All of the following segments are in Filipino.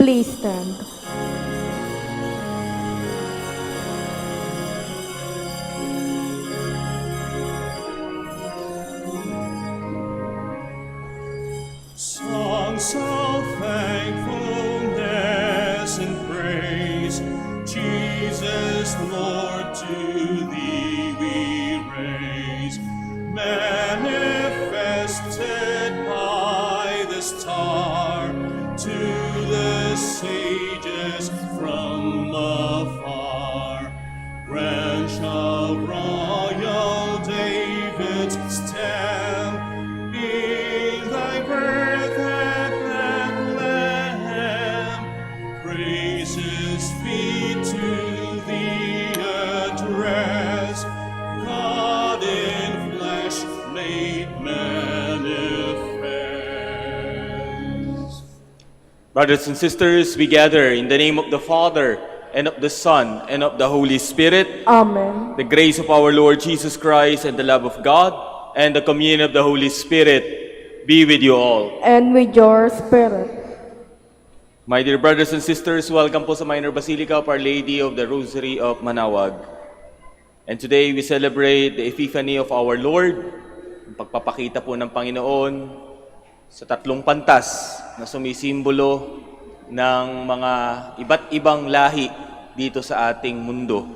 Please stand. Songs of thankfulness and praise, Jesus, Lord, to thee we raise. Manifested by the star to the sages from afar, branch of royal David's stem, in thy birth at Bethlehem, praises feet to thee address, God in flesh made manifest. Brothers and sisters, we gather in the name of the Father, and of the Son, and of the Holy Spirit. Amen. The grace of our Lord Jesus Christ, and the love of God, and the communion of the Holy Spirit be with you all. And with your spirit. My dear brothers and sisters, welcome po sa Minor Basilica of Our Lady of the Rosary of Manaoag. And today we celebrate the Epiphany of our Lord, ang pagpapakita po ng Panginoon sa tatlong pantas na sumisimbolo ng mga iba't ibang lahi dito sa ating mundo.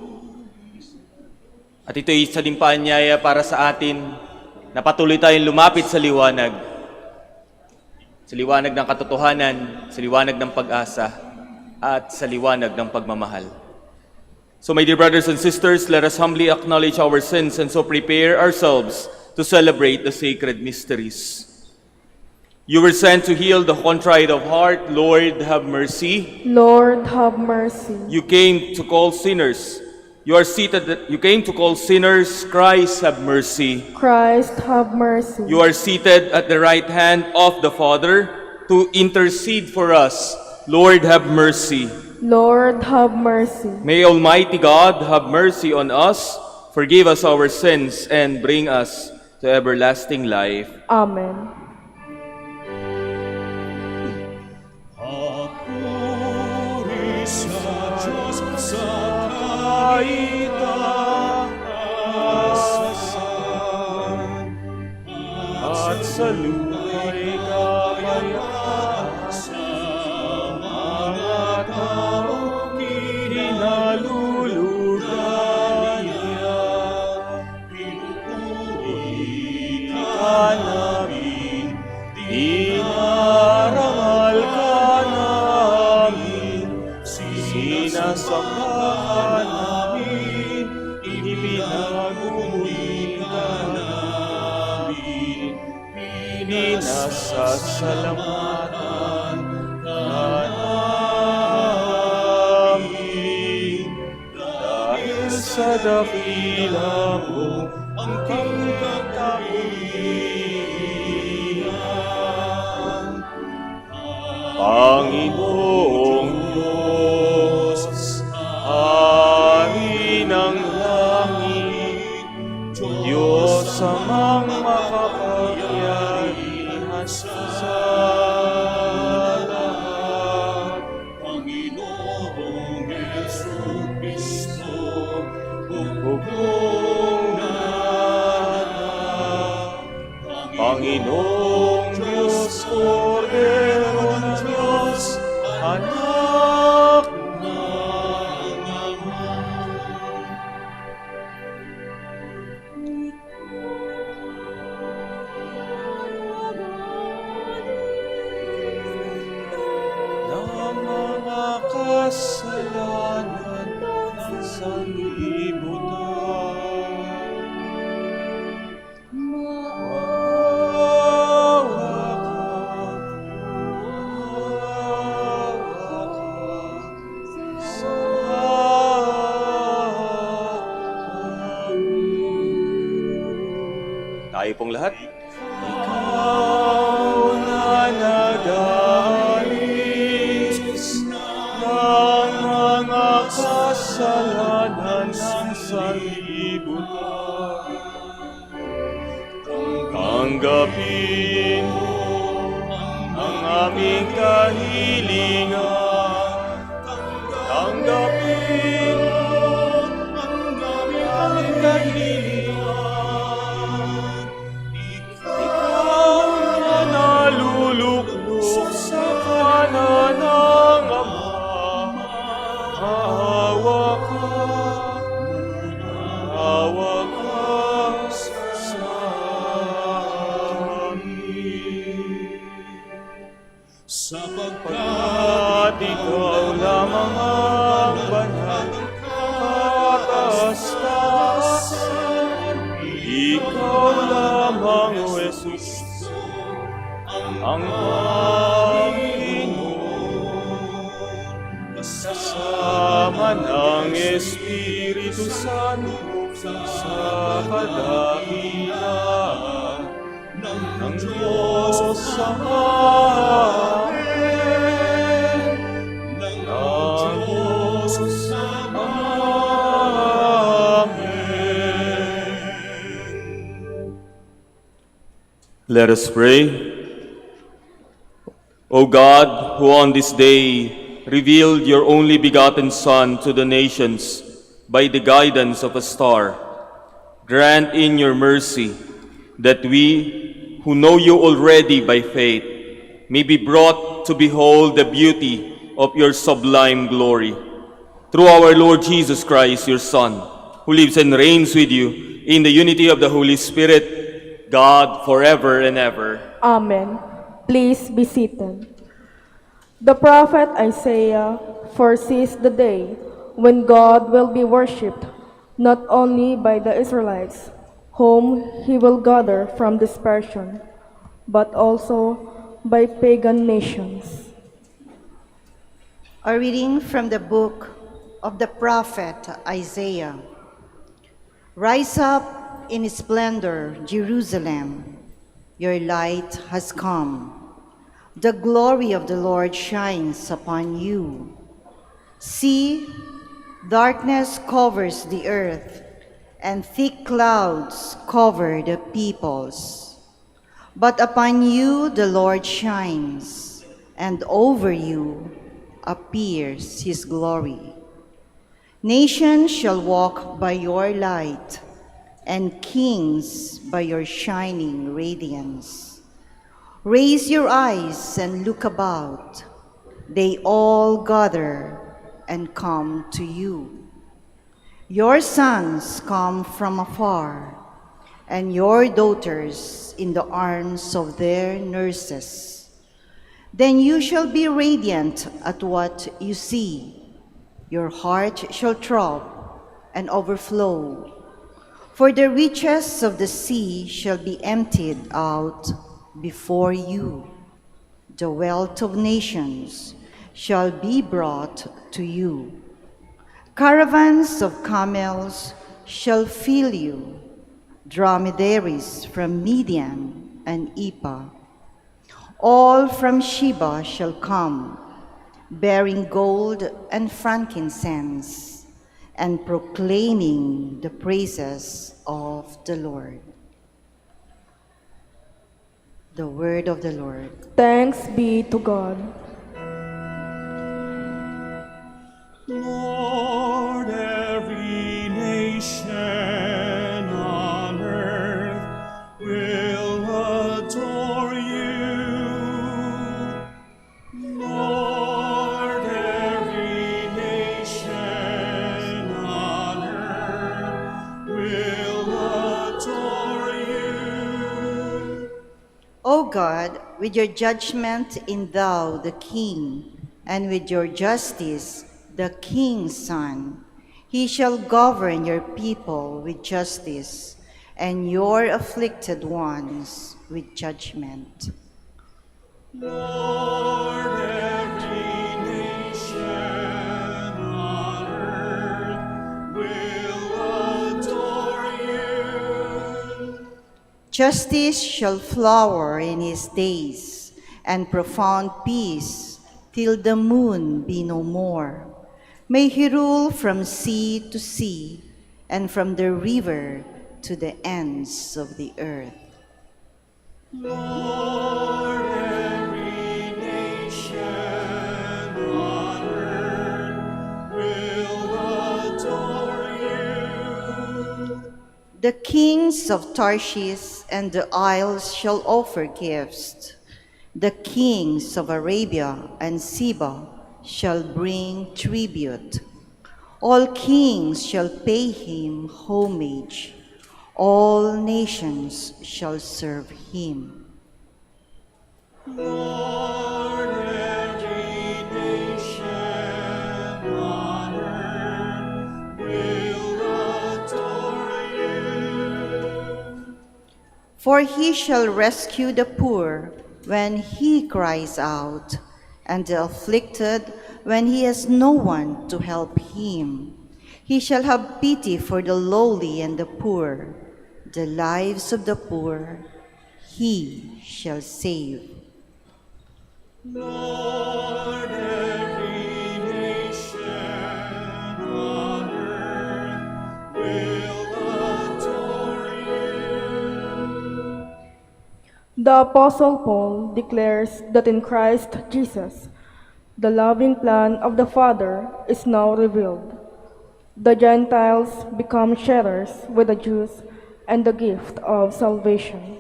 At ito'y isa din paanyaya para sa atin na patuloy tayong lumapit sa liwanag ng katotohanan, sa liwanag ng pag-asa, at sa liwanag ng pagmamahal. So my dear brothers and sisters, let us humbly acknowledge our sins and so prepare ourselves to celebrate the sacred mysteries. You were sent to heal the contrite of heart. Lord, have mercy. Lord, have mercy. You came to call sinners. You came to call sinners. Christ, have mercy. Christ, have mercy. You are seated at the right hand of the Father to intercede for us. Lord, have mercy. Lord, have mercy. May Almighty God have mercy on us, forgive us our sins, and bring us to everlasting life. Amen. Papuri sa Diyos sa kaitaasan, At sa lupa'y kapayapaan sa mga taong kinalulugan niya. pinupuri Ka namin, dinarangal ka namin, sinasamba namin, ibinagmumuli ka namin, pinasasalamatan ka namin. Dahil sa dakila mo, ang kakapihan, Panginoong Diyos, Hari ng langit, Diyos amang makapangyarihan sa lahat. Panginoong Jesucristo, Bugong Panginoong Diyos, Kordero ng Diyos, Anak ng Ama. Ng mga kasalanan ng sanlibutan, tayo pong lahat. Ikaw na nagalis ng mga kasalanan ng sanlibutan. Tanggapin mo ang aming kahilingan. At ikaw lamang ang banal, kataas-taasan, ikaw lamang, O Jesus, ang Panginoon, kasama ng Espiritu Santo sa kadahilan ng Diyos Ama. Let us pray. O God, who on this day revealed your only begotten Son to the nations by the guidance of a star, grant in your mercy that we, who know you already by faith, may be brought to behold the beauty of your sublime glory. Through our Lord Jesus Christ, your Son, who lives and reigns with you in the unity of the Holy Spirit, God, forever and ever. Amen. Please be seated. The prophet Isaiah foresees the day when God will be worshipped not only by the Israelites, whom he will gather from dispersion, but also by pagan nations. A reading from the book of the prophet Isaiah. Rise up in splendor, Jerusalem, your light has come. The glory of the Lord shines upon you. See, darkness covers the earth, and thick clouds cover the peoples. But upon you the Lord shines, and over you appears his glory. Nations shall walk by your light, and kings by your shining radiance. Raise your eyes and look about. They all gather and come to you. Your sons come from afar, and your daughters in the arms of their nurses. Then you shall be radiant at what you see. Your heart shall throb and overflow. For the riches of the sea shall be emptied out before you. The wealth of nations shall be brought to you. Caravans of camels shall fill you, dromedaries from Midian and Ephah. All from Sheba shall come, bearing gold and frankincense, and proclaiming the praises of the Lord. The word of the Lord. Thanks be to God. Lord, every nation on earth will adore you. Lord, every nation on earth will adore you. O God, with your judgment endow the king, and with your justice the king's son. He shall govern your people with justice, and your afflicted ones with judgment. Lord, every nation on earth will adore you. Justice shall flower in his days, and profound peace till the moon be no more. May he rule from sea to sea, and from the river to the ends of the earth. Lord, every nation on earth will adore you. The kings of Tarshish and the isles shall offer gifts. The kings of Arabia and Seba shall bring tribute. All kings shall pay him homage. All nations shall serve him. Lord, For he shall rescue the poor when he cries out, and the afflicted when he has no one to help him. He shall have pity for the lowly and the poor. The lives of the poor he shall save. Lord, every nation on earth will adore you. The Apostle Paul declares that in Christ Jesus, the loving plan of the Father is now revealed. The Gentiles become sharers with the Jews and the gift of salvation.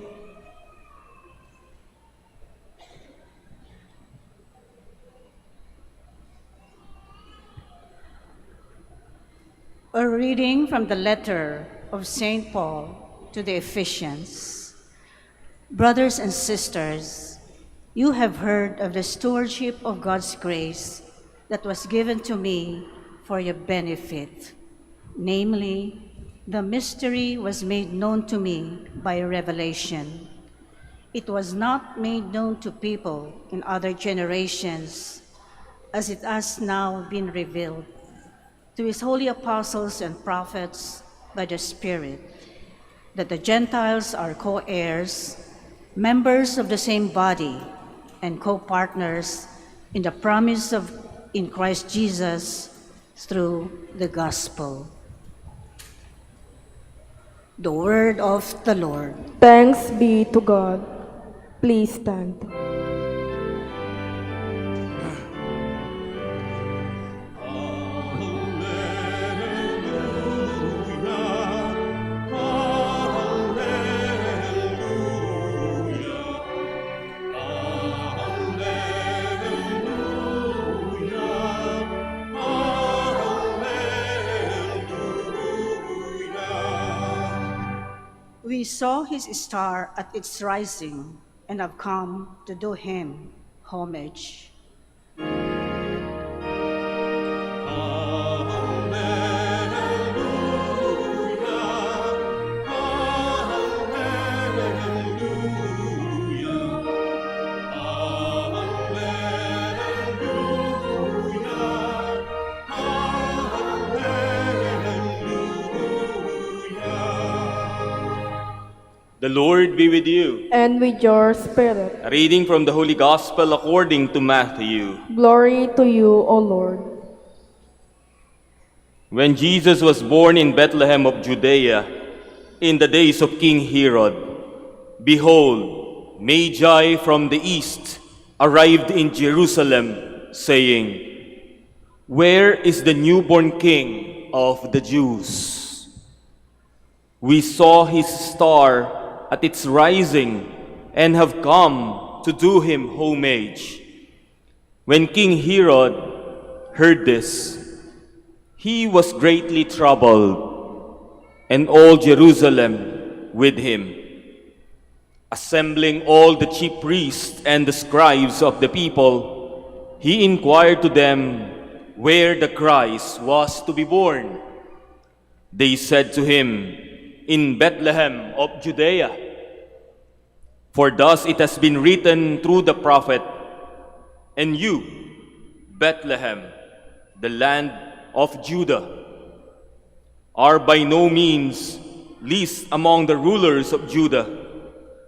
A reading from the letter of St. Paul to the Ephesians. Brothers and sisters, you have heard of the stewardship of God's grace that was given to me for your benefit. Namely, the mystery was made known to me by revelation. It was not made known to people in other generations, as it has now been revealed to his holy apostles and prophets by the Spirit, that the Gentiles are co-heirs, members of the same body, and co-partners in the promise of in Christ Jesus through the gospel. The word of the Lord. Thanks be to God. Please stand. We saw his star at its rising and have come to do him homage. The Lord be with you. And with your spirit. A reading from the Holy Gospel according to Matthew. Glory to you, O Lord. When Jesus was born in Bethlehem of Judea, in the days of King Herod, behold, Magi from the east arrived in Jerusalem, saying, "Where is the newborn King of the Jews? We saw his star at its rising and have come to do him homage." When King Herod heard this, he was greatly troubled, and all Jerusalem with him. Assembling all the chief priests and the scribes of the people, he inquired to them where the Christ was to be born. They said to him, "In Bethlehem of Judea. For thus it has been written through the prophet, and you, Bethlehem, the land of Judah, are by no means least among the rulers of Judah,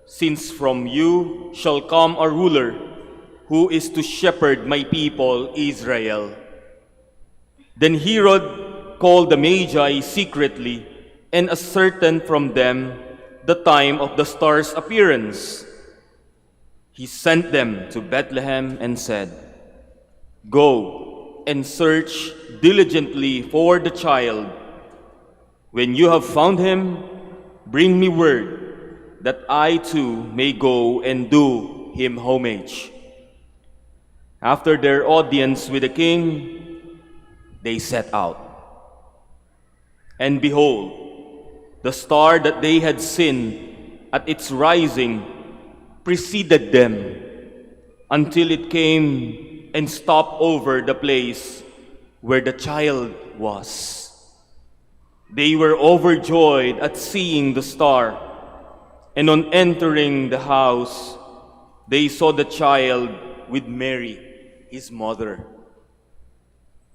since from you shall come a ruler who is to shepherd my people Israel." Then Herod called the Magi secretly and ascertained from them the time of the star's appearance. He sent them to Bethlehem and said, "Go and search diligently for the child. When you have found him, bring me word that I too may go and do him homage." After their audience with the king, they set out. And behold, the star that they had seen at its rising preceded them until it came and stopped over the place where the child was. They were overjoyed at seeing the star. And on entering the house, they saw the child with Mary, his mother.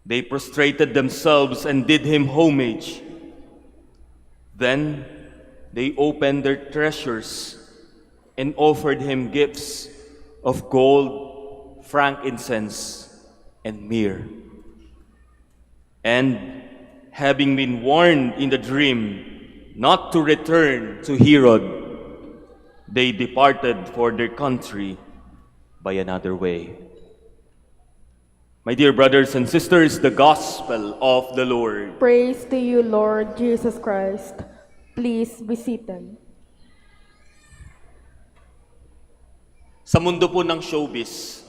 They prostrated themselves and did him homage. Then they opened their treasures and offered him gifts of gold, frankincense, and myrrh. And having been warned in the dream not to return to Herod, they departed for their country by another way. My dear brothers and sisters, the Gospel of the Lord. Praise to you, Lord Jesus Christ. Please be seated. Sa mundo po ng showbiz,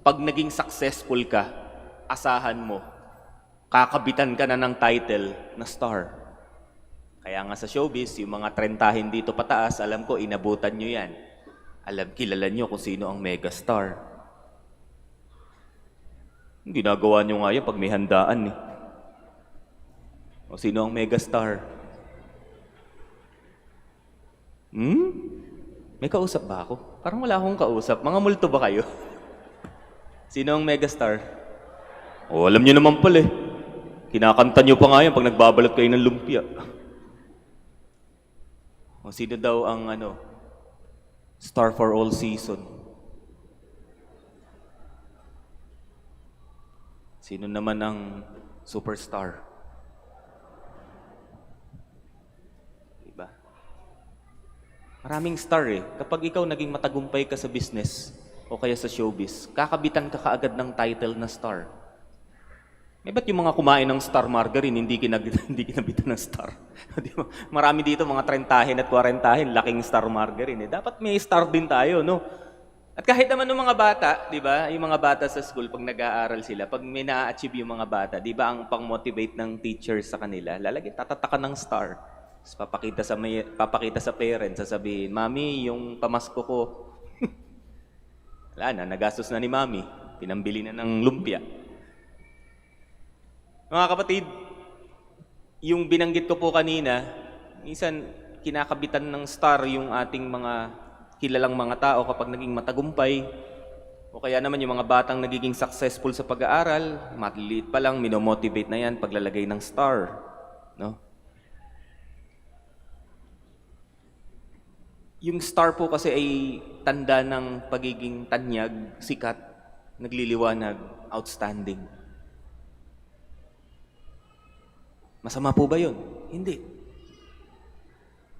pag naging successful ka, asahan mo, kakabitan ka na ng title na star. Kaya nga sa showbiz, yung mga trentahin dito pataas, alam ko, inabutan nyo yan. Kilala nyo kung sino ang megastar. Ginagawa nyo nga yan pag may handaan eh. O sino ang megastar? May kausap ba ako? Parang wala akong kausap. Mga multo ba kayo? Sino ang megastar? O alam nyo naman pala eh. Kinakanta nyo pa nga yan pag nagbabalot kayo ng lumpia. O sino daw ang star for all season? Sino naman ang superstar? Diba? Maraming star eh. Kapag ikaw naging matagumpay ka sa business o kaya sa showbiz, kakabitan ka kaagad ng title na star. Eh, ba't yung mga kumain ng star margarine, hindi kinabitan ng star? Marami dito, mga 30 at 40, laking star margarine. Eh. Dapat may star din tayo, no? At kahit naman ng mga bata, di ba? Yung mga bata sa school, pag nag-aaral sila, pag may na-achieve yung mga bata, di ba ang pang-motivate ng teacher sa kanila, tatatakan ng star. Tapos papakita sa parents, sasabihin, Mami, yung pamasko ko, wala na, nagastos na ni Mami. Pinambili na ng lumpia. Mga kapatid, yung binanggit ko po kanina, minsan kinakabitan ng star yung ating mga kilalang mga tao kapag naging matagumpay. O kaya naman yung mga batang nagiging successful sa pag-aaral, maliliit pa lang, minomotivate na yan paglalagay ng star. No? Yung star po kasi ay tanda ng pagiging tanyag, sikat, nagliliwanag, outstanding. Masama po ba yun? Hindi.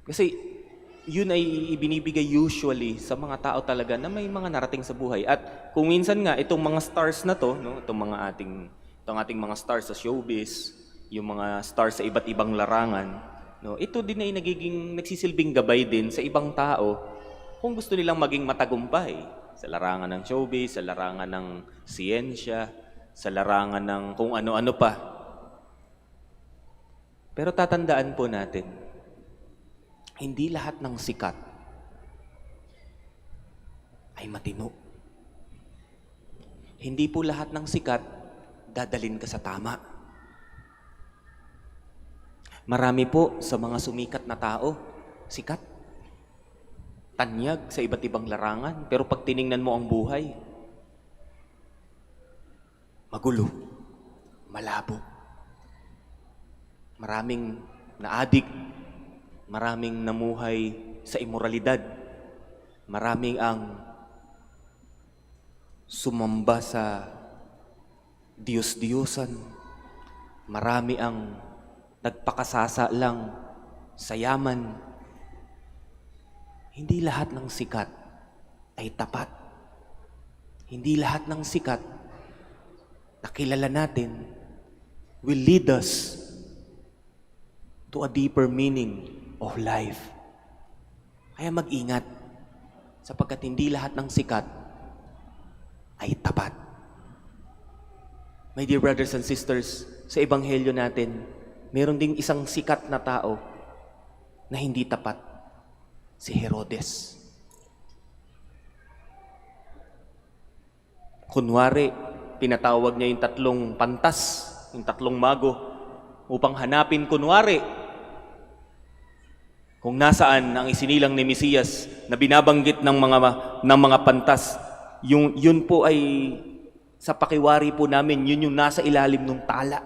Kasi yun ay ibinibigay usually sa mga tao talaga na may mga narating sa buhay. At kung minsan nga, itong mga stars na to, no, itong ating mga stars sa showbiz, yung mga stars sa iba't ibang larangan, no, ito din ay nagsisilbing gabay din sa ibang tao kung gusto nilang maging matagumpay sa larangan ng showbiz, sa larangan ng siyensya, sa larangan ng kung ano-ano pa. Pero tatandaan po natin, hindi lahat ng sikat ay matino. Hindi po lahat ng sikat dadalin ka sa tama. Marami po sa mga sumikat na tao, sikat, tanyag sa iba't ibang larangan, pero pag tiningnan mo ang buhay, magulo, malabo. Maraming naadik, maraming namuhay sa imoralidad, maraming ang sumamba sa Diyos-Diyosan, marami ang nagpakasasa lang sa yaman. Hindi lahat ng sikat ay tapat. Hindi lahat ng sikat na kilala natin will lead us to a deeper meaning of life. Kaya mag-ingat sapagkat hindi lahat ng sikat ay tapat. My dear brothers and sisters, sa ebanghelyo natin, meron ding isang sikat na tao na hindi tapat, si Herodes. Kunwari, pinatawag niya yung 3 pantas, yung 3 mago, upang hanapin kunwari kung nasaan ang isinilang ni Mesiyas na binabanggit ng mga pantas, yun po ay sa pakiwari po namin, yun yung nasa ilalim ng tala.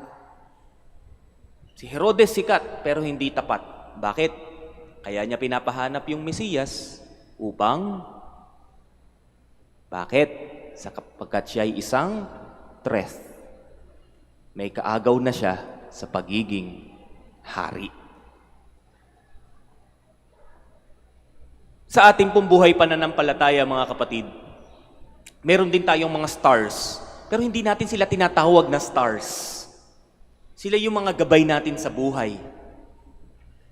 Si Herodes sikat pero hindi tapat. Bakit? Kaya niya pinapahanap yung Mesiyas upang bakit? Sapagkat siya ay isang threat. May kaagaw na siya sa pagiging hari. Sa ating pong buhay pananampalataya, mga kapatid, meron din tayong mga stars, pero hindi natin sila tinatawag na stars. Sila yung mga gabay natin sa buhay.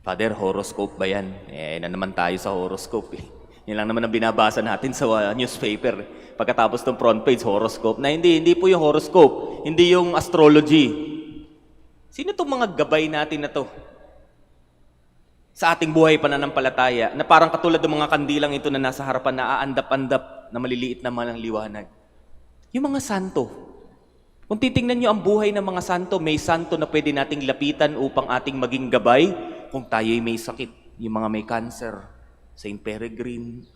Father, horoscope ba yan? Na naman tayo sa horoscope eh. Yan lang naman ang binabasa natin sa newspaper. Pagkatapos ng front page, horoscope. Na hindi po yung horoscope, hindi yung astrology. Sino itong mga gabay natin na to? Sa ating buhay pananampalataya, na parang katulad ng mga kandilang ito na nasa harapan na aandap-andap na maliliit naman ang liwanag. Yung mga santo. Kung titingnan nyo ang buhay ng mga santo, may santo na pwede nating lapitan upang ating maging gabay kung tayo'y may sakit. Yung mga may cancer, Saint Peregrine,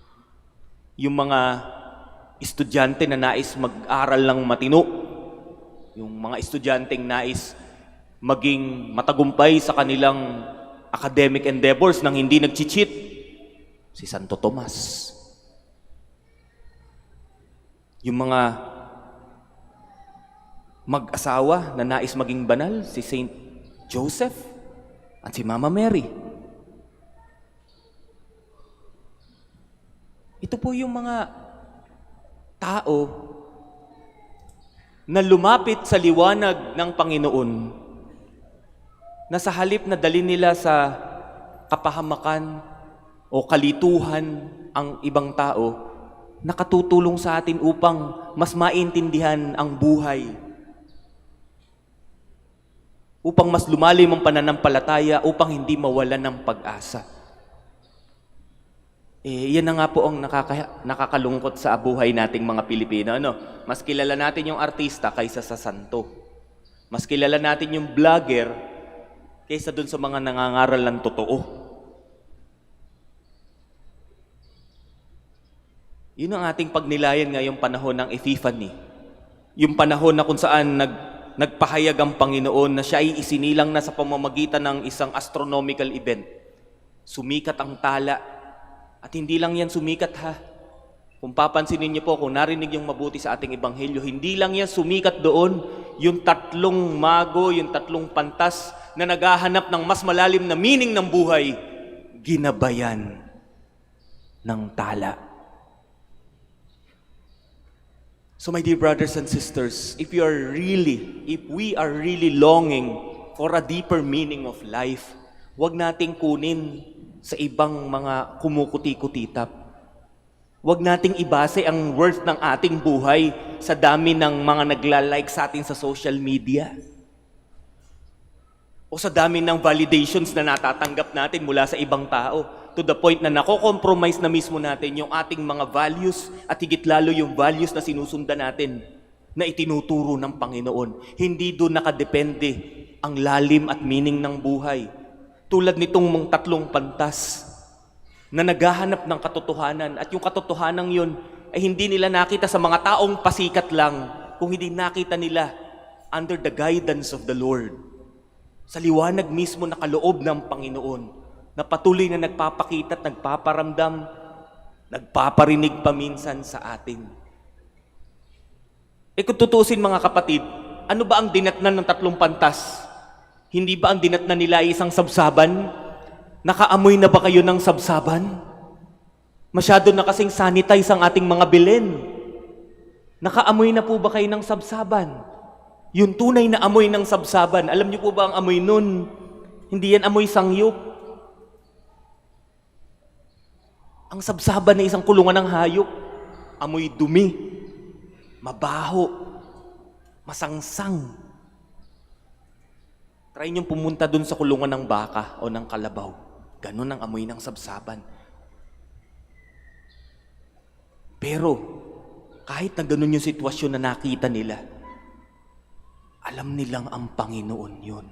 yung mga estudyante na nais mag-aral ng matino, yung mga estudyanteng nais maging matagumpay sa kanilang academic endeavors nang hindi nag-cheat, si Santo Tomas. Yung mga mag-asawa na nais maging banal, si Saint Joseph at si Mama Mary. Ito po yung mga tao na lumapit sa liwanag ng Panginoon na sa halip na dali nila sa kapahamakan o kalituhan ang ibang tao, nakatutulong sa atin upang mas maintindihan ang buhay, upang mas lumalim ang pananampalataya, upang hindi mawalan ng pag-asa. Yan na nga po ang nakakalungkot sa buhay nating mga Pilipino. Mas kilala natin yung artista kaysa sa santo. Mas kilala natin yung vlogger kaysa dun sa mga nangangaral ng totoo. Yun ang ating pagnilayan ngayong panahon ng Epiphany. Yung panahon na kung saan nagpahayag ang Panginoon na siya ay isinilang na sa pamamagitan ng isang astronomical event. Sumikat ang tala. At hindi lang yan sumikat ha. Kung papansinin niyo po, kung narinig yung mabuti sa ating ebanghelyo, hindi lang yan sumikat doon, yung tatlong mago, yung tatlong pantas na naghahanap ng mas malalim na meaning ng buhay, ginabayan ng tala. So my dear brothers and sisters, if we are really longing for a deeper meaning of life, huwag nating kunin sa ibang mga kumukuti-kutitap. Huwag nating ibase ang worth ng ating buhay sa dami ng mga nagla-like sa atin sa social media. O sa dami ng validations na natatanggap natin mula sa ibang tao, to the point na nako-compromise na mismo natin yung ating mga values at higit lalo yung values na sinusundan natin na itinuturo ng Panginoon. Hindi doon nakadepende ang lalim at meaning ng buhay. Tulad nitong mga tatlong pantas na naghahanap ng katotohanan at yung katotohanan yun ay hindi nila nakita sa mga taong pasikat lang, kung hindi nakita nila under the guidance of the Lord. Sa liwanag mismo na kaloob ng Panginoon na patuloy na nagpapakita at nagpaparamdam, nagpaparinig paminsan sa atin. Kung tutuusin mga kapatid, ano ba ang dinatnan ng tatlong pantas? Hindi ba ang dinatnan nila ay isang sabsaban? Nakaamoy na ba kayo ng sabsaban? Masyado na kasing sanitize ang ating mga bilin. Nakaamoy na po ba kayo ng sabsaban? Yung tunay na amoy ng sabsaban, alam niyo po ba ang amoy nun? Hindi yan amoy sangyup. Ang sabsaban na isang kulungan ng hayop, amoy dumi, mabaho, masangsang. Try niyong pumunta dun sa kulungan ng baka o ng kalabaw. Ganon ang amoy ng sabsaban. Pero, kahit na ganon yung sitwasyon na nakita nila, alam nilang ang Panginoon yun.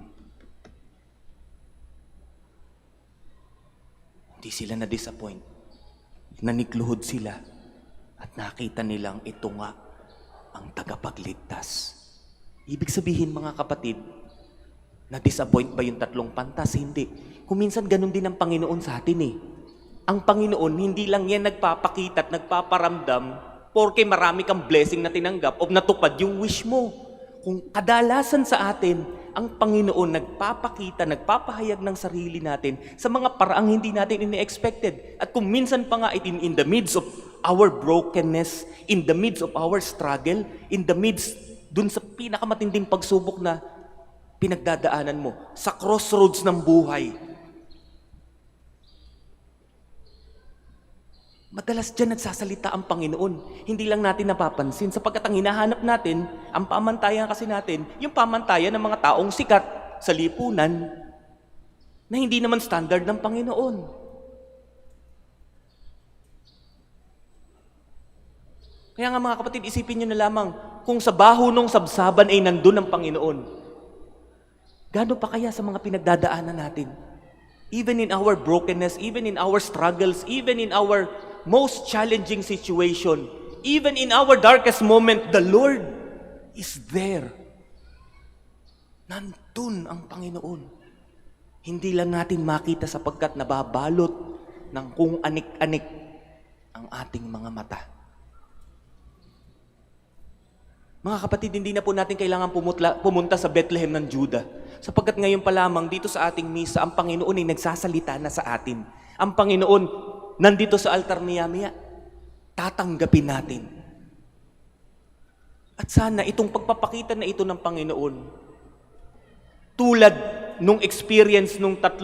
Di sila na-disappoint. Nanikluhod sila at nakita nilang ito nga ang tagapagligtas. Ibig sabihin mga kapatid, na-disappoint ba yung 3 pantas? Hindi. Kung minsan ganun din ang Panginoon sa atin eh. Ang Panginoon, hindi lang yan nagpapakita at nagpaparamdam porke marami kang blessing na tinanggap o natupad yung wish mo. Kung kadalasan sa atin, ang Panginoon nagpapakita, nagpapahayag ng sarili natin sa mga paraang hindi natin ini-expected. At kung minsan pa nga in the midst of our brokenness, in the midst of our struggle, in the midst dun sa pinakamatinding pagsubok na pinagdadaanan mo, sa crossroads ng buhay, madalas dyan nagsasalita ang Panginoon. Hindi lang natin napapansin sapagkat ang hinahanap natin, ang pamantayan kasi natin, yung pamantayan ng mga taong sikat sa lipunan na hindi naman standard ng Panginoon. Kaya nga mga kapatid, isipin nyo na lamang, kung sa baho nung sabsaban ay nandun ang Panginoon, gaano pa kaya sa mga pinagdadaanan natin? Even in our brokenness, even in our struggles, even in our most challenging situation, even in our darkest moment, the Lord is there. Nandun ang Panginoon. Hindi lang natin makita sapagkat nababalot ng kung anik-anik ang ating mga mata. Mga kapatid, hindi na po natin kailangan pumunta sa Bethlehem ng Juda. Sapagkat ngayon pa lamang dito sa ating misa, ang Panginoon ay nagsasalita na sa atin. Ang Panginoon, nandito sa altar ni Yamia, tatanggapin natin. At sana itong pagpapakita na ito ng Panginoon, tulad nung experience nung 3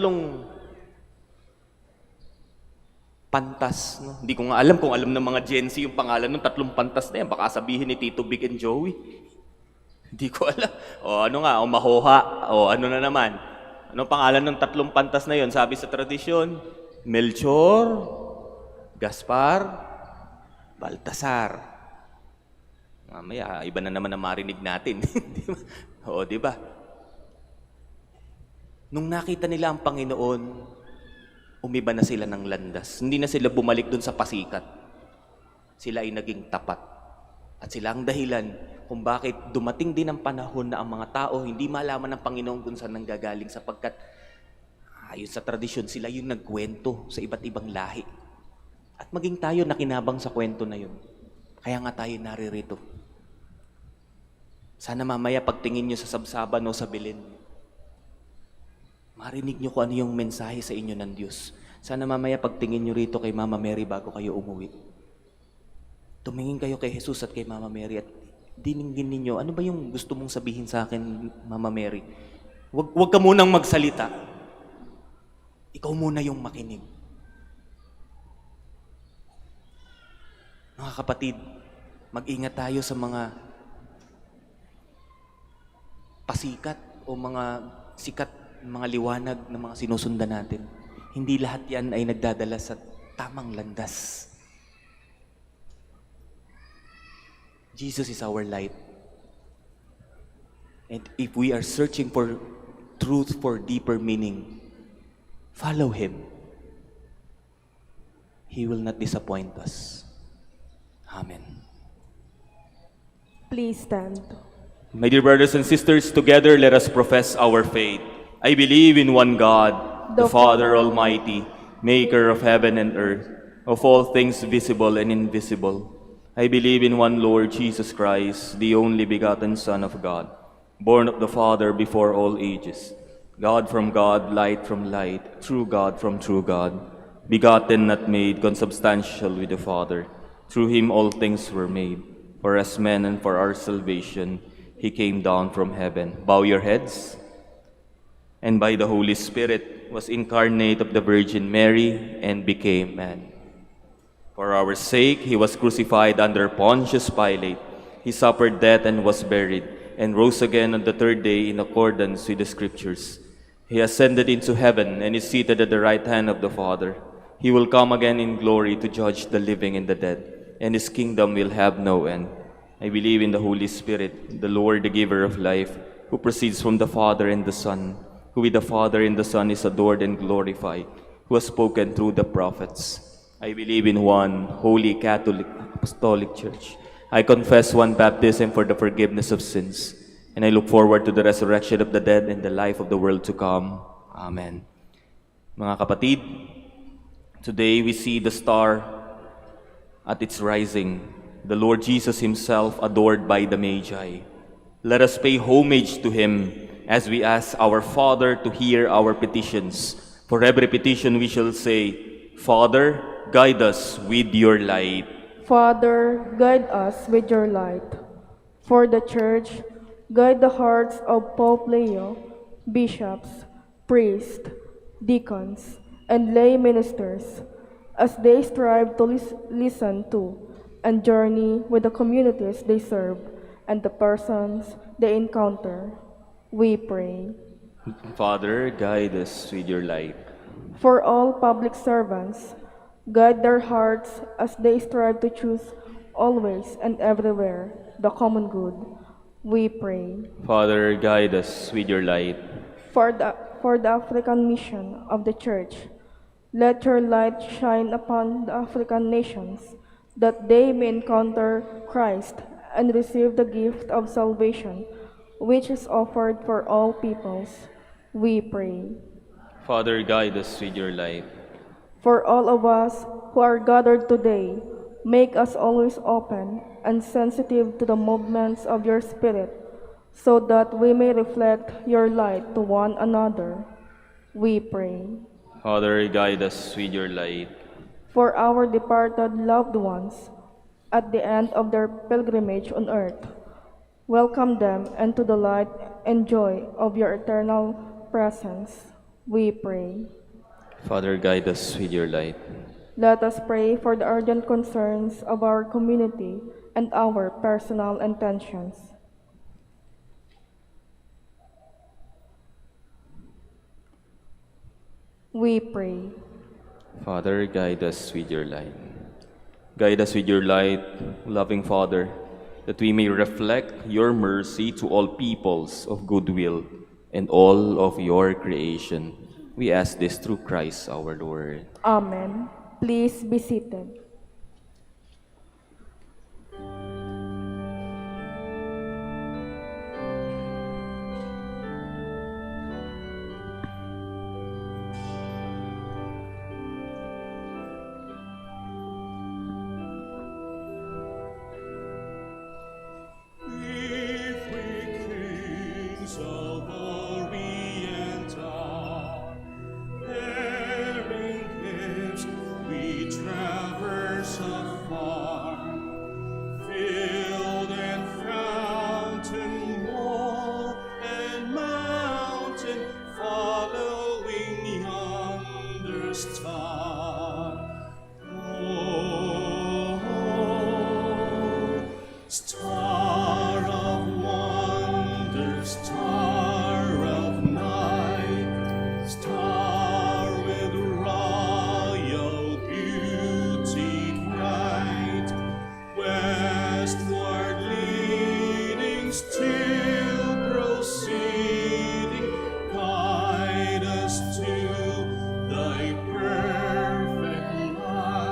pantas. No? Hindi ko nga alam kung alam ng mga Gen Z yung pangalan ng 3 pantas na yan. Baka sabihin ni Tito Big and Joey. Hindi ko alam. O ano nga, o Mahoha, o ano na naman. Anong pangalan ng 3 pantas na yon? Sabi sa tradisyon, Melchor, Gaspar, Baltasar. Mamaya, iba na naman ang marinig natin. Oo, di ba? Nung nakita nila ang Panginoon, umiba na sila ng landas. Hindi na sila bumalik dun sa pasikat. Sila ay naging tapat. At sila ang dahilan kung bakit dumating din ang panahon na ang mga tao hindi malaman ng Panginoon kung saan nanggagaling sapagkat ayon sa tradisyon, sila yung nagkwento sa iba't ibang lahi. At maging tayo nakinabang sa kwento na yun. Kaya nga tayo naririto. Sana mamaya pagtingin nyo sa sabsaban o sa bilin, marinig nyo kung ano yung mensahe sa inyo ng Diyos. Sana mamaya pagtingin nyo rito kay Mama Mary bago kayo umuwi. Tumingin kayo kay Jesus at kay Mama Mary at diningin ninyo, ano ba yung gusto mong sabihin sa akin, Mama Mary? Huwag ka munang magsalita. Ikaw muna yung makinig. Mga kapatid, mag-ingat tayo sa mga pasikat o mga sikat, mga liwanag na mga sinusundan natin. Hindi lahat yan ay nagdadala sa tamang landas. Jesus is our light. And if we are searching for truth, for deeper meaning, follow Him. He will not disappoint us. Amen. Please stand. My dear brothers and sisters, together let us profess our faith. I believe in one God, the Father Almighty, maker of heaven and earth, of all things visible and invisible. I believe in one Lord Jesus Christ, the only begotten Son of God, born of the Father before all ages, God from God, light from light, true God from true God, begotten, not made, consubstantial with the Father. Through Him all things were made. For as men and for our salvation, He came down from heaven. Bow your heads. And by the Holy Spirit was incarnate of the Virgin Mary and became man. For our sake, He was crucified under Pontius Pilate. He suffered death and was buried, and rose again on the 3rd day in accordance with the Scriptures. He ascended into heaven and is seated at the right hand of the Father. He will come again in glory to judge the living and the dead, and His kingdom will have no end. I believe in the Holy Spirit, the Lord, the giver of life, who proceeds from the Father and the Son, who with the Father and the Son is adored and glorified, who has spoken through the prophets. I believe in one holy Catholic Apostolic Church. I confess one baptism for the forgiveness of sins, and I look forward to the resurrection of the dead and the life of the world to come. Amen. Mga kapatid, today we see the star at its rising, the Lord Jesus himself adored by the Magi. Let us pay homage to him as we ask our Father to hear our petitions. For every petition we shall say, Father, guide us with your light. Father, guide us with your light. For the Church, guide the hearts of Pope Leo, bishops, priests, deacons, and lay ministers, as they strive to listen to and journey with the communities they serve and the persons they encounter. We pray. Father, guide us with your light. For all public servants, guide their hearts as they strive to choose always and everywhere the common good. We pray. Father, guide us with your light. For the African mission of the Church, let your light shine upon the African nations, that they may encounter Christ and receive the gift of salvation, which is offered for all peoples. We pray. Father, guide us with your light. For all of us who are gathered today, make us always open and sensitive to the movements of your Spirit, so that we may reflect your light to one another. We pray. Father, guide us with your light. For our departed loved ones, at the end of their pilgrimage on earth, welcome them into the light and joy of your eternal presence. We pray. Father, guide us with your light. Let us pray for the urgent concerns of our community and our personal intentions. We pray. Father, guide us with your light. Guide us with your light, loving Father, that we may reflect your mercy to all peoples of goodwill and all of your creation. We ask this through Christ our Lord. Amen. Please be seated. If we kings of Orient are bearing gifts, we traverse afar, field and fountain, wall and mountain, following yonder star. Oh, star of wonder, star of night, star with royal beauty bright, westward leading, still proceeding, guide us to thy perfect light.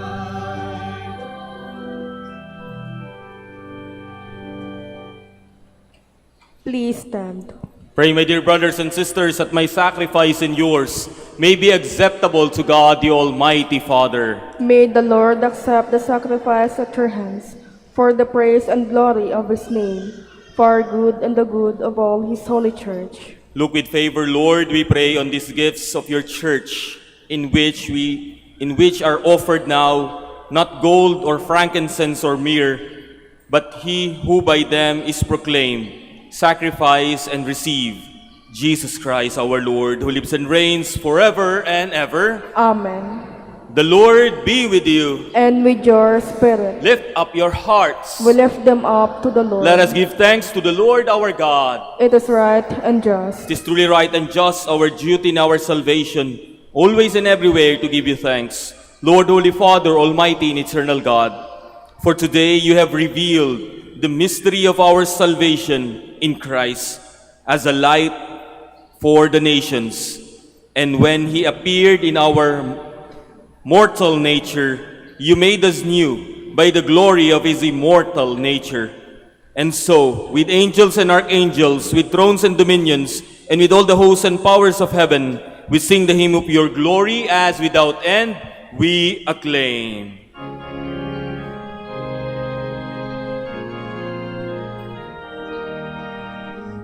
Please stand. Pray, my dear brothers and sisters, that my sacrifice and yours may be acceptable to God, the Almighty Father. May the Lord accept the sacrifice at your hands for the praise and glory of his name, for our good and the good of all his holy church. Look with favor, Lord, we pray, on these gifts of your church, in which are offered now not gold or frankincense or myrrh, but he who by them is proclaimed, sacrifice and receive Jesus Christ our Lord, who lives and reigns forever and ever. Amen. The Lord be with you. And with your spirit, Lift up your hearts. we lift them up to the Lord. Let us give thanks to the Lord our God. It is right and just. It is truly right and just, our duty and our salvation, always and everywhere to give you thanks, Lord, Holy Father, Almighty and Eternal God. For today you have revealed the mystery of our salvation in Christ as a light for the nations. And when he appeared in our mortal nature, you made us new by the glory of his immortal nature. And so, with angels and archangels, with thrones and dominions, and with all the hosts and powers of heaven, we sing the hymn of your glory as without end we acclaim.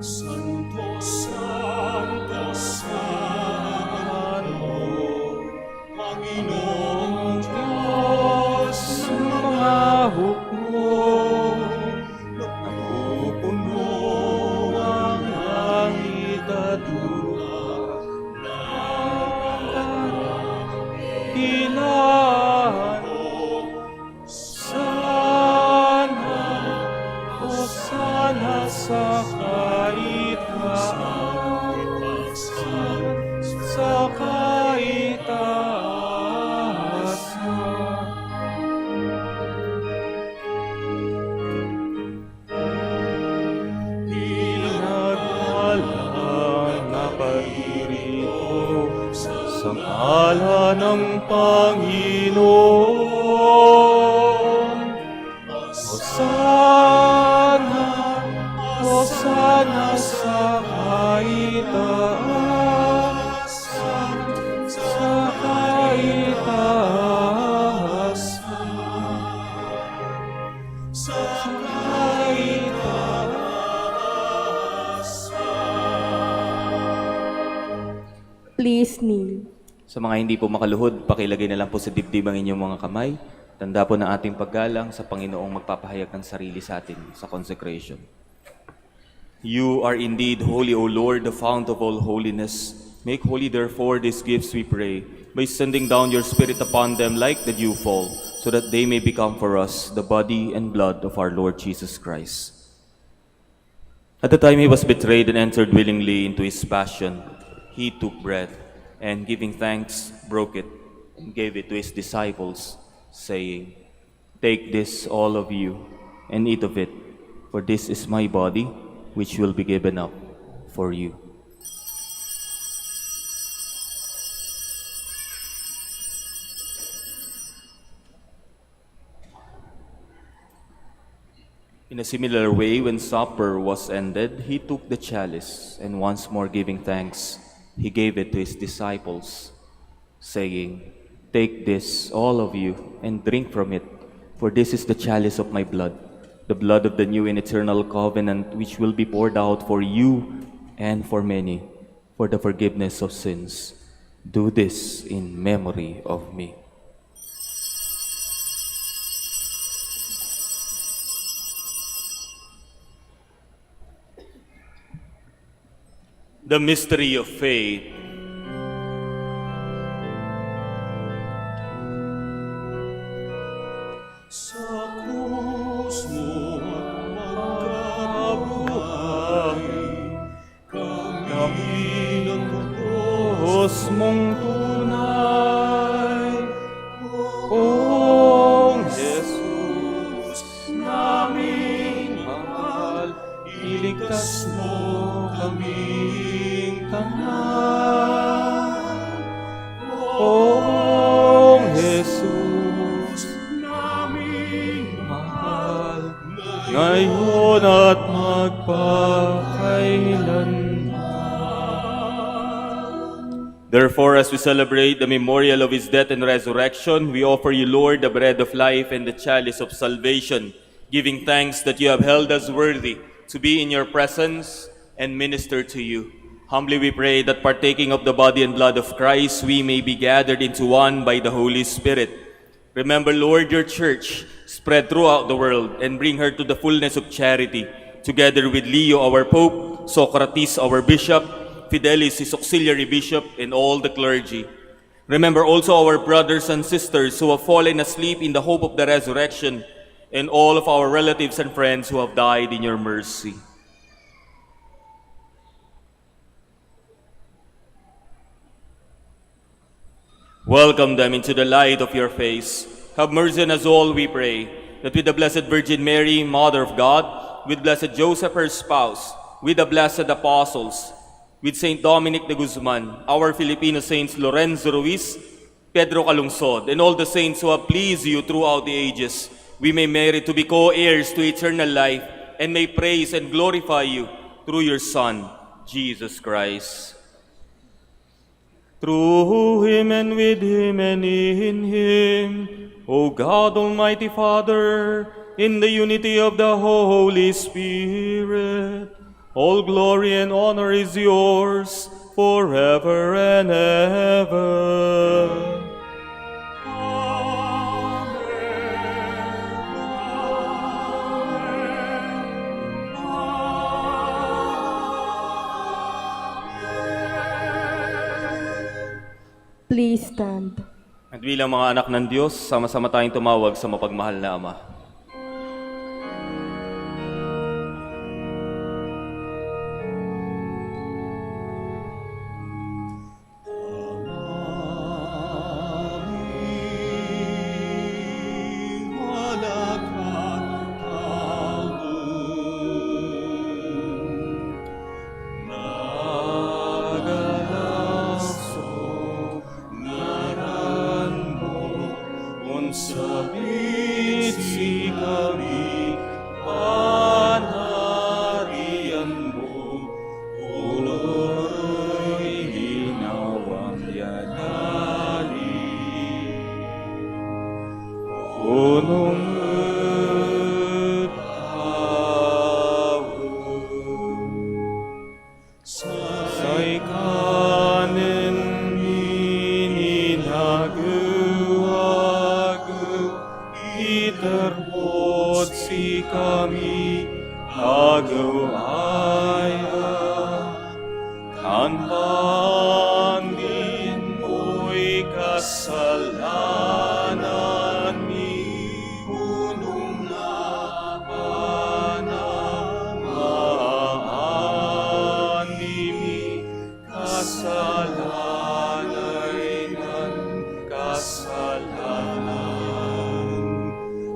Santo, Santo, Santo, Panginoong Diyos ng mga hukbo, napupuno ang langit at lupa ng ilan. Sana, Hosana sa sa kaitaasan. Pinagpalang na paririto sa ngalan ng Panginoon. Hosana, Hosana sa kaitaasan, sa kaitaasan, sa kaitaasan. Please kneel. Sa mga hindi po makaluhod, pakilagay na lang po sa dibdib ang inyong mga kamay. Tanda po ng ating paggalang sa Panginoong magpapahayag ng sarili sa atin sa consecration. You are indeed holy, O Lord, the fount of all holiness. Make holy, therefore, these gifts, we pray, by sending down your Spirit upon them like the dew fall, so that they may become for us the body and blood of our Lord Jesus Christ. At the time he was betrayed and entered willingly into his passion, he took bread, and giving thanks, broke it, and gave it to his disciples, saying, "Take this, all of you, and eat of it, for this is my body, which will be given up for you." In a similar way, when supper was ended, he took the chalice, and once more giving thanks, he gave it to his disciples, saying, "Take this, all of you, and drink from it, for this is the chalice of my blood, the blood of the new and eternal covenant, which will be poured out for you and for many, for the forgiveness of sins. Do this in memory of me." The mystery of faith. Sa krus mo magkabuhay, kami nagputos mong tunay. Kung Jesus naming mahal, iligtas mo kaming tanan. Kung Jesus naming mahal, ngayon at magpakailanman. Therefore, as we celebrate the memorial of his death and resurrection, we offer you, Lord, the bread of life and the chalice of salvation, giving thanks that you have held us worthy to be in your presence and minister to you. Humbly we pray that partaking of the body and blood of Christ, we may be gathered into one by the Holy Spirit. Remember, Lord, your church spread throughout the world and bring her to the fullness of charity, together with Leo, our Pope, Socrates, our Bishop, Fidelis, his auxiliary bishop, and all the clergy. Remember also our brothers and sisters who have fallen asleep in the hope of the resurrection, and all of our relatives and friends who have died in your mercy. Welcome them into the light of your face. Have mercy on us all, we pray, that with the Blessed Virgin Mary, Mother of God, with Blessed Joseph, her spouse, with the blessed apostles, with Saint Dominic de Guzman, our Filipino saints Lorenzo Ruiz, Pedro Calungsod, and all the saints who have pleased you throughout the ages, we may merit to be co-heirs to eternal life and may praise and glorify you through your Son, Jesus Christ. Through him and with him and in him, O God, Almighty Father, in the unity of the Holy Spirit, all glory and honor is yours forever and ever. Please stand. At bilang mga anak ng Diyos, sama-sama tayong tumawag sa mapagmahal na Ama. Sabit si kami, panarian mo, ulo'y ginawang yanali. Punong sa'y kanin terhot si kami agawaya tanpa din mo'y kasalanan mi punong na panamaan mi kasalanay ng kasalanan.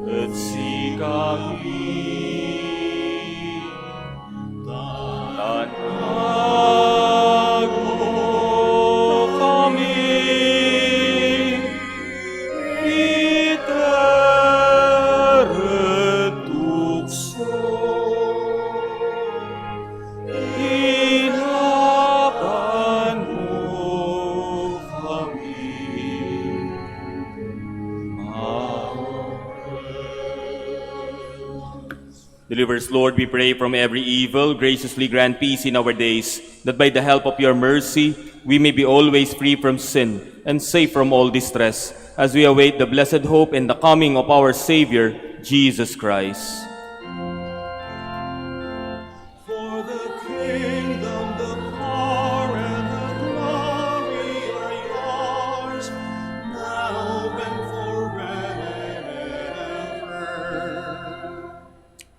At si kami tanag mo kami iteretukso ilaban mo kami. Deliver us, Lord, we pray, from every evil. Graciously grant peace in our days, that by the help of your mercy we may be always free from sin and safe from all distress, as we await the blessed hope and the coming of our Savior, Jesus Christ. For the kingdom, the power, and the glory are yours, now and forever.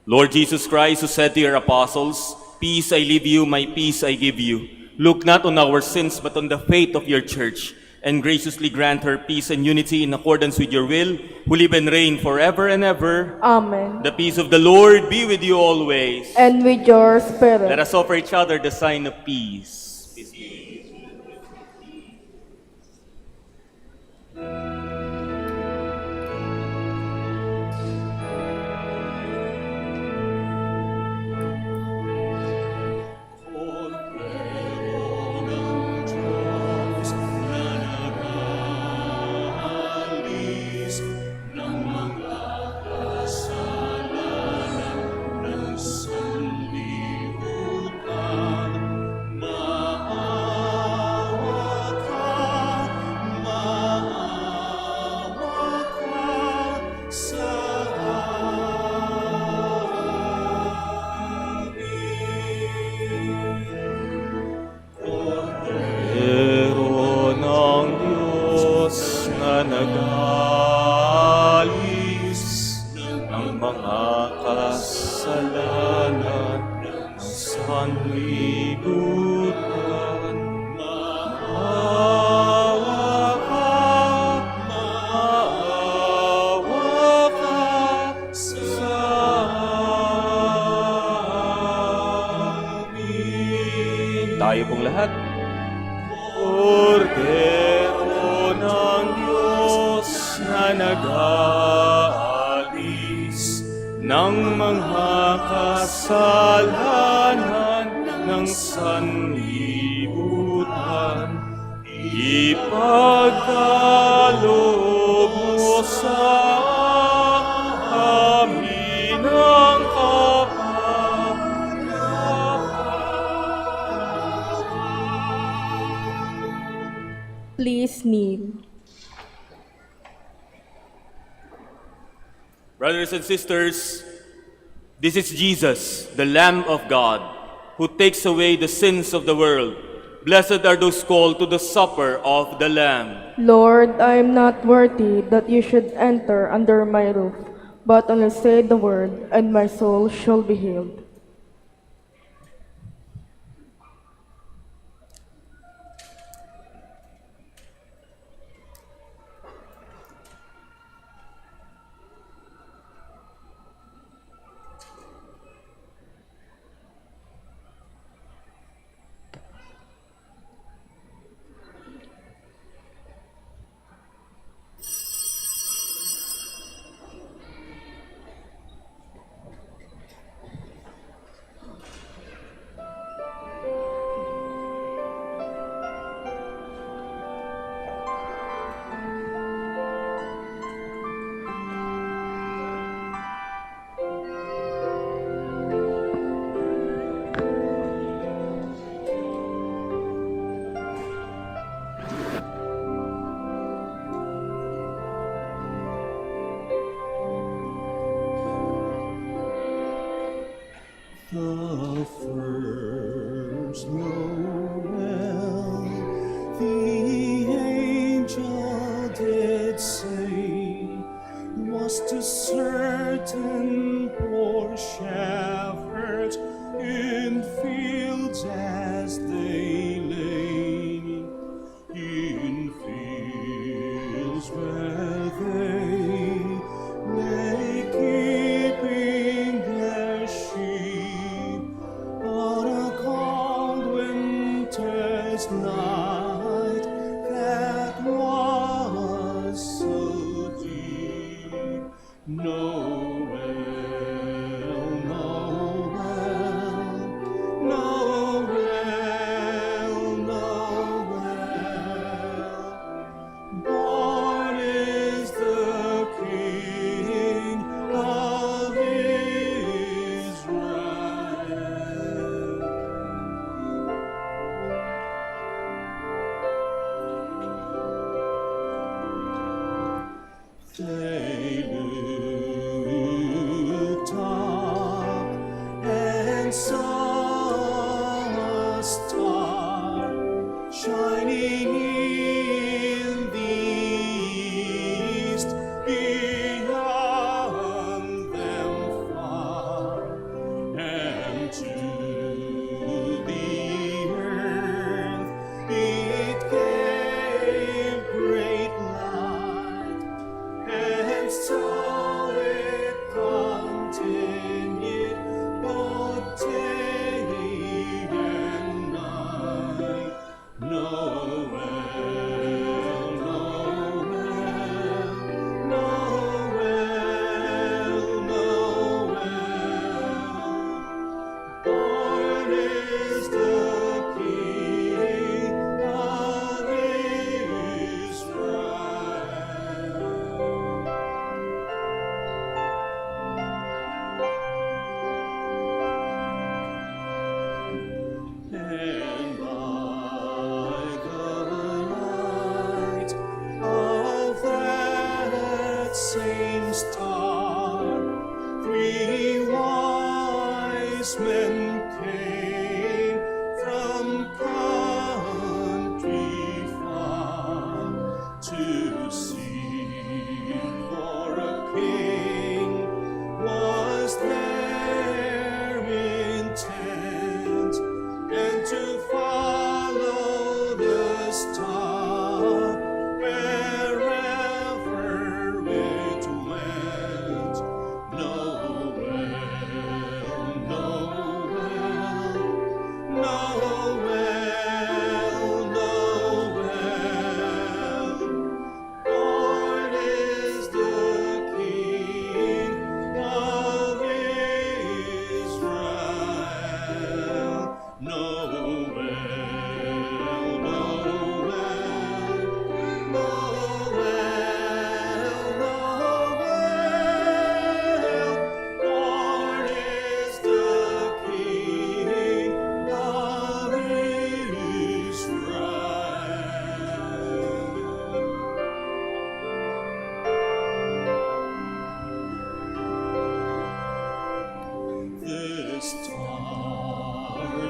Lord Jesus Christ, who said to your apostles, "Peace I leave you, my peace I give you," look not on our sins, but on the faith of your church, and graciously grant her peace and unity in accordance with your will, who live and reign forever and ever. Amen. The peace of the Lord be with you always. And with your spirit. Let us offer each other the sign of peace. Nag-alis ng mga kasalanan ng sanlibutan. Maawa ka sa amin. Tayo pong lahat. Cordero ng Diyos, nag-aalis ng mga kasalanan ng sanlibutan. Ipagkaloob mo sa amin ang Please kneel. Brothers and sisters, this is Jesus, the Lamb of God, who takes away the sins of the world. Blessed are those called to the supper of the Lamb. Lord, I am not worthy that you should enter under my roof, but only say the word, and my soul shall be healed. The first Noel, the angel did say, was to certain poor shepherds in fields as they lay, in fields where they lay keeping their sheep on a cold winter's night that was so deep. Noel, Noel, Noel, Noel. Born is the King of Israel. They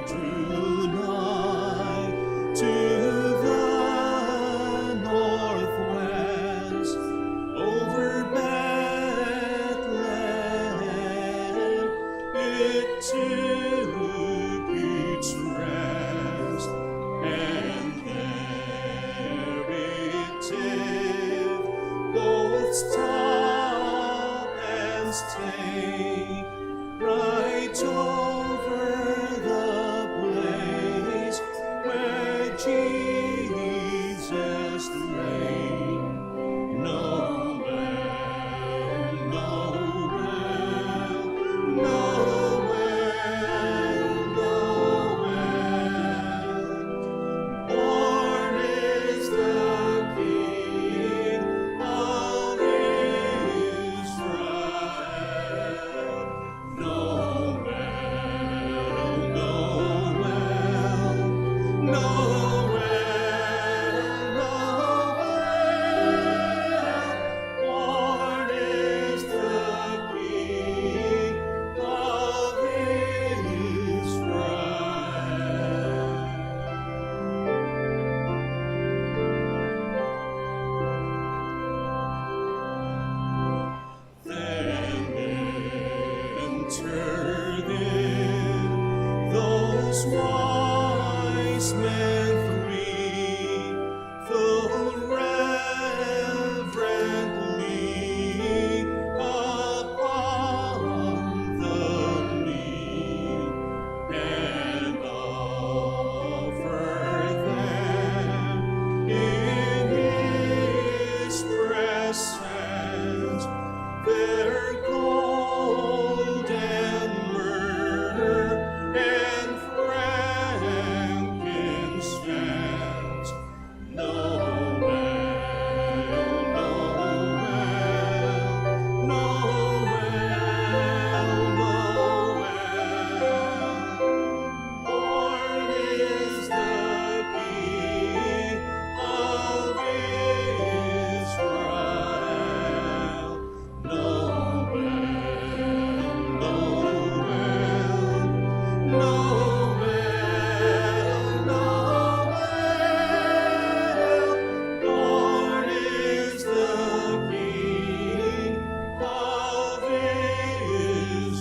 tonight to the northwest, over Bethlehem, it took its rest, and there it did both stop and stay, right over the place where Jesus lay. Noel, Noel, Noel, Noel. Born is the King of Israel. Noel, Noel, Noel, Noel. Born is the King of Israel. Then entered in those wise men three, full reverently upon the knee, and offered them in his presence their gold and myrrh and frankincense. Noel, Noel, Noel, Noel. Born is the King of Israel. Noel, Noel, Noel, Noel. Born is the King of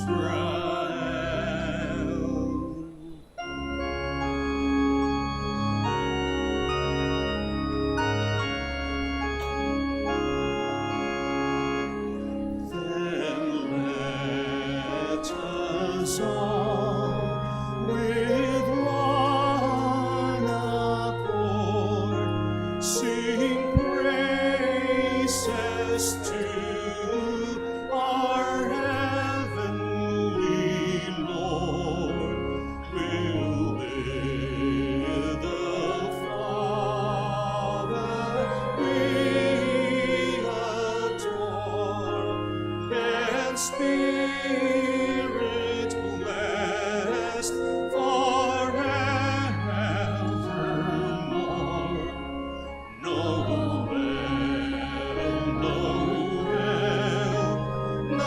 Israel. Then let us all with one accord sing praises to our heavenly Lord. We'll with the Father we adore, and Spirit blessed forevermore. Noel, Noel, Noel, Noel.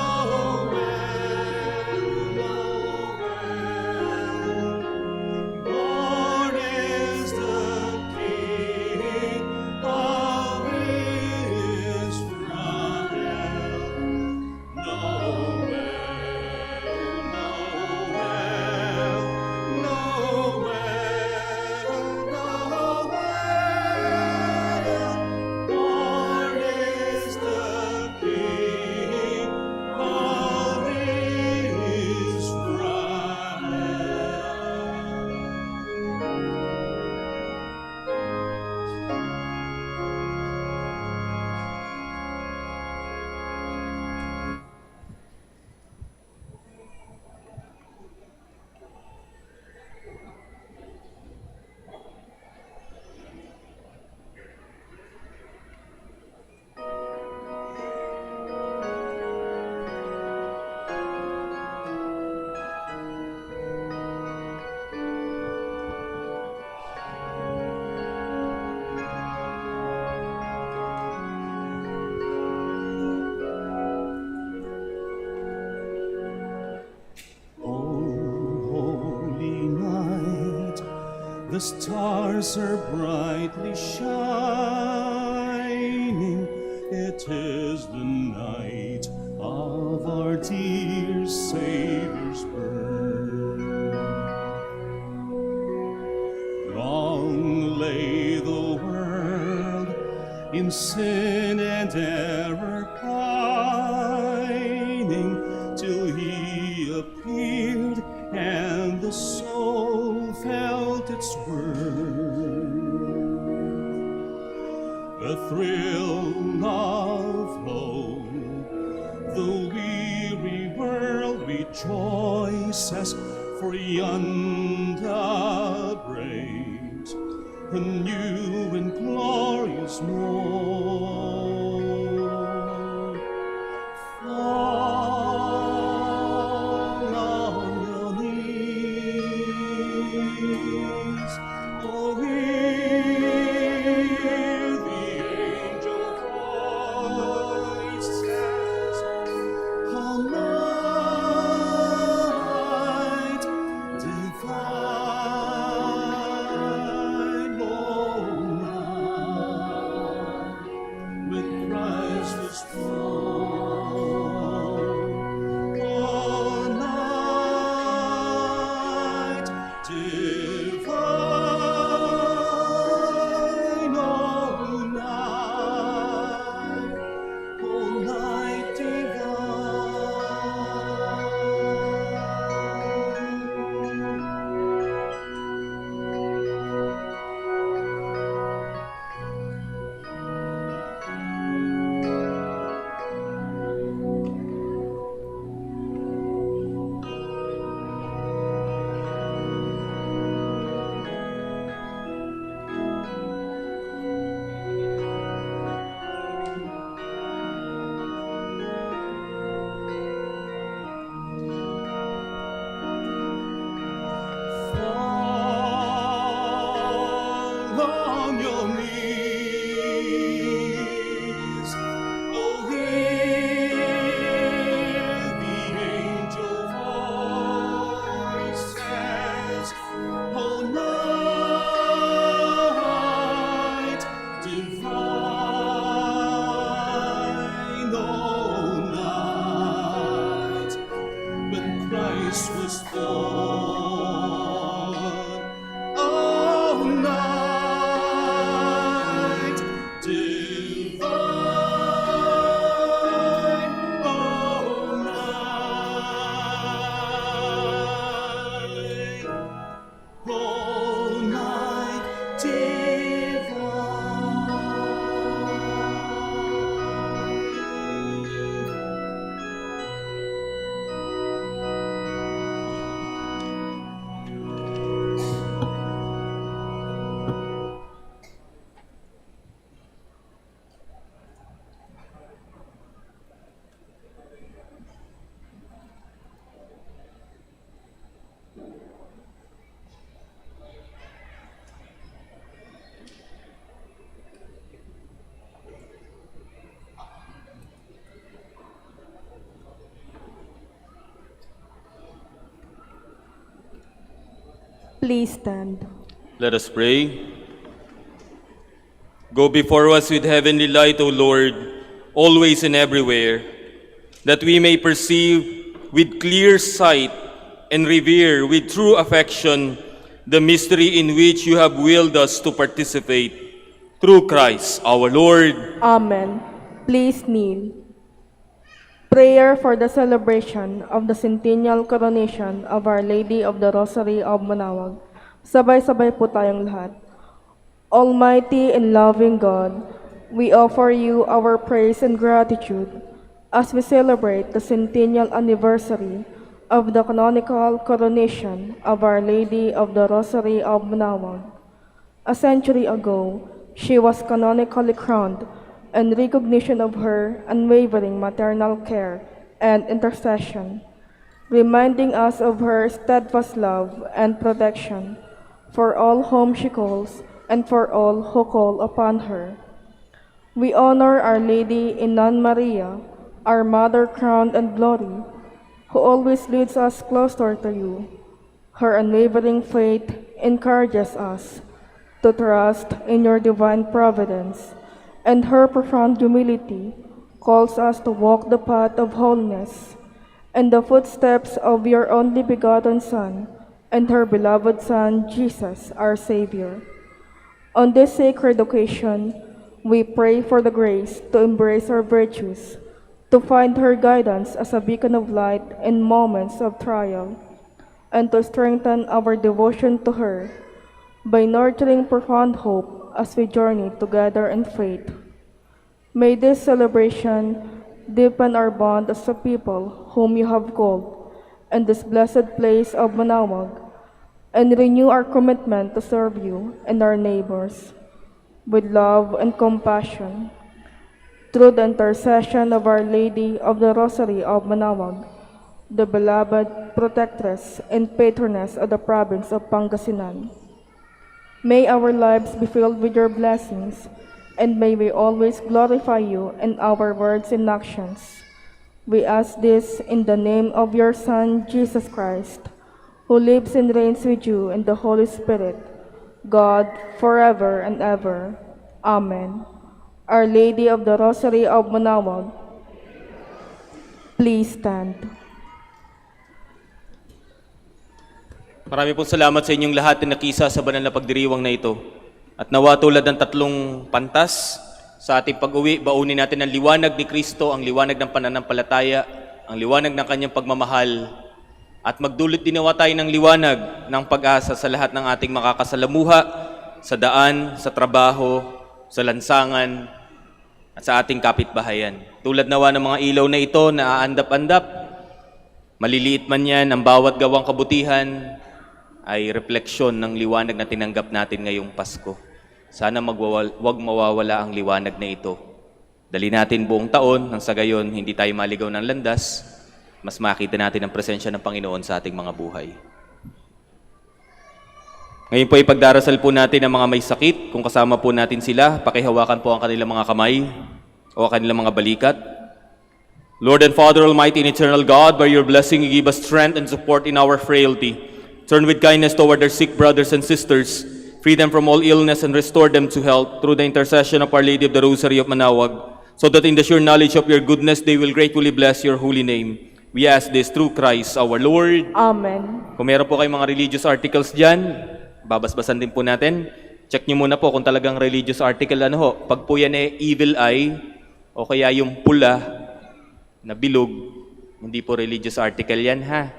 Born is the King of Israel. Noel, The stars are brightly shining. It is the night of our dear Savior's birth. Long lay the world in sin and error pining, till He appeared and the soul felt its worth. A thrill of hope, the weary world rejoices, for yonder breaks a new and glorious morn. Fall on your knees, oh, hear the angel voices. How night divine, oh, night when Christ was born. Oh, night divine, oh, night Fall on your knees, oh, hear the angel voices. Oh, night divine, oh, night when Christ was born. Oh, night divine, oh, night Please stand. Let us pray. Go before us with heavenly light, O Lord, always and everywhere, that we may perceive with clear sight and revere with true affection the mystery in which you have willed us to participate, through Christ our Lord. Amen. Please kneel. Prayer for the celebration of the Centennial coronation of Our Lady of the Rosary of Manaoag. Sabay-sabay po tayong lahat. Almighty and loving God, we offer you our praise and gratitude as we celebrate the centennial anniversary of the canonical coronation of Our Lady of the Rosary of Manaoag. A century ago, she was canonically crowned in recognition of her unwavering maternal care and intercession, reminding us of her steadfast love and protection for all whom she calls and for all who call upon her. We honor Our Lady in Non Maria, our Mother crowned in glory, who always leads us closer to you. Her unwavering faith encourages us to trust in your divine providence, and her profound humility calls us to walk the path of holiness and the footsteps of your only begotten Son and her beloved Son, Jesus, our Savior. On this sacred occasion, we pray for the grace to embrace her virtues, to find her guidance as a beacon of light in moments of trial, and to strengthen our devotion to her by nurturing profound hope as we journey together in faith. May this celebration deepen our bond as a people whom you have called in this blessed place of Manaoag, and renew our commitment to serve you and our neighbors with love and compassion. Through the intercession of Our Lady of the Rosary of Manaoag, the beloved protectress and patroness of the province of Pangasinan. May our lives be filled with your blessings, and may we always glorify you in our words and actions. We ask this in the name of your Son, Jesus Christ, who lives and reigns with you in the Holy Spirit, God, forever and ever. Amen. Our Lady of the Rosary of Manaoag, please stand. Marami pong salamat sa inyong lahat na nakisa sa banal na pagdiriwang na ito. At nawa tulad ng tatlong pantas, sa ating pag-uwi, baunin natin ang liwanag ni Kristo, ang liwanag ng pananampalataya, ang liwanag ng kanyang pagmamahal, at magdulot din nawa tayo ng liwanag ng pag-asa sa lahat ng ating makakasalamuha, sa daan, sa trabaho, sa lansangan, at sa ating kapitbahayan. Tulad nawa ng mga ilaw na ito na aandap-andap, maliliit man yan, ang bawat gawang kabutihan ay refleksyon ng liwanag na tinanggap natin ngayong Pasko. Sana wag mawawala ang liwanag na ito. Dali natin buong taon, nang sa gayon hindi tayo maligaw ng landas, mas makita natin ang presensya ng Panginoon sa ating mga buhay. Ngayon po ipagdarasal po natin ang mga may sakit. Kung kasama po natin sila, pakihawakan po ang kanilang mga kamay o ang kanilang mga balikat. Lord and Father Almighty and Eternal God, by your blessing you give us strength and support in our frailty. Turn with kindness toward our sick brothers and sisters, free them from all illness and restore them to health through the intercession of Our Lady of the Rosary of Manaoag, so that in the sure knowledge of your goodness they will gratefully bless your holy name. We ask this through Christ our Lord. Amen. Kung meron po kayong mga religious articles dyan, babasbasan din po natin. Check nyo muna po kung talagang religious article ano ho. Pag po yan evil eye, o kaya yung pula na bilog, hindi po religious article yan ha.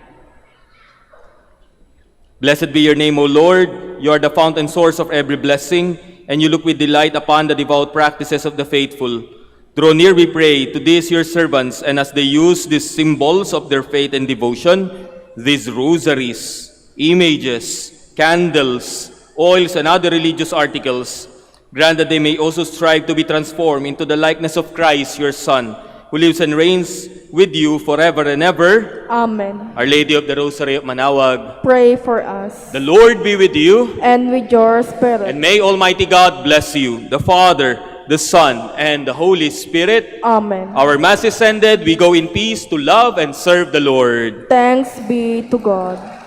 Blessed be your name, O Lord. You are the fount and source of every blessing, and you look with delight upon the devout practices of the faithful. Draw near, we pray, to these your servants, and as they use these symbols of their faith and devotion, these rosaries, images, candles, oils, and other religious articles, grant that they may also strive to be transformed into the likeness of Christ, your Son, who lives and reigns with you forever and ever. Amen. Our Lady of the Rosary of Manaoag, Pray for us. the Lord be with you, And with your spirit. and may Almighty God bless you, the Father, the Son, and the Holy Spirit. Amen. Our Mass is ended. We go in peace to love and serve the Lord. Thanks be to God.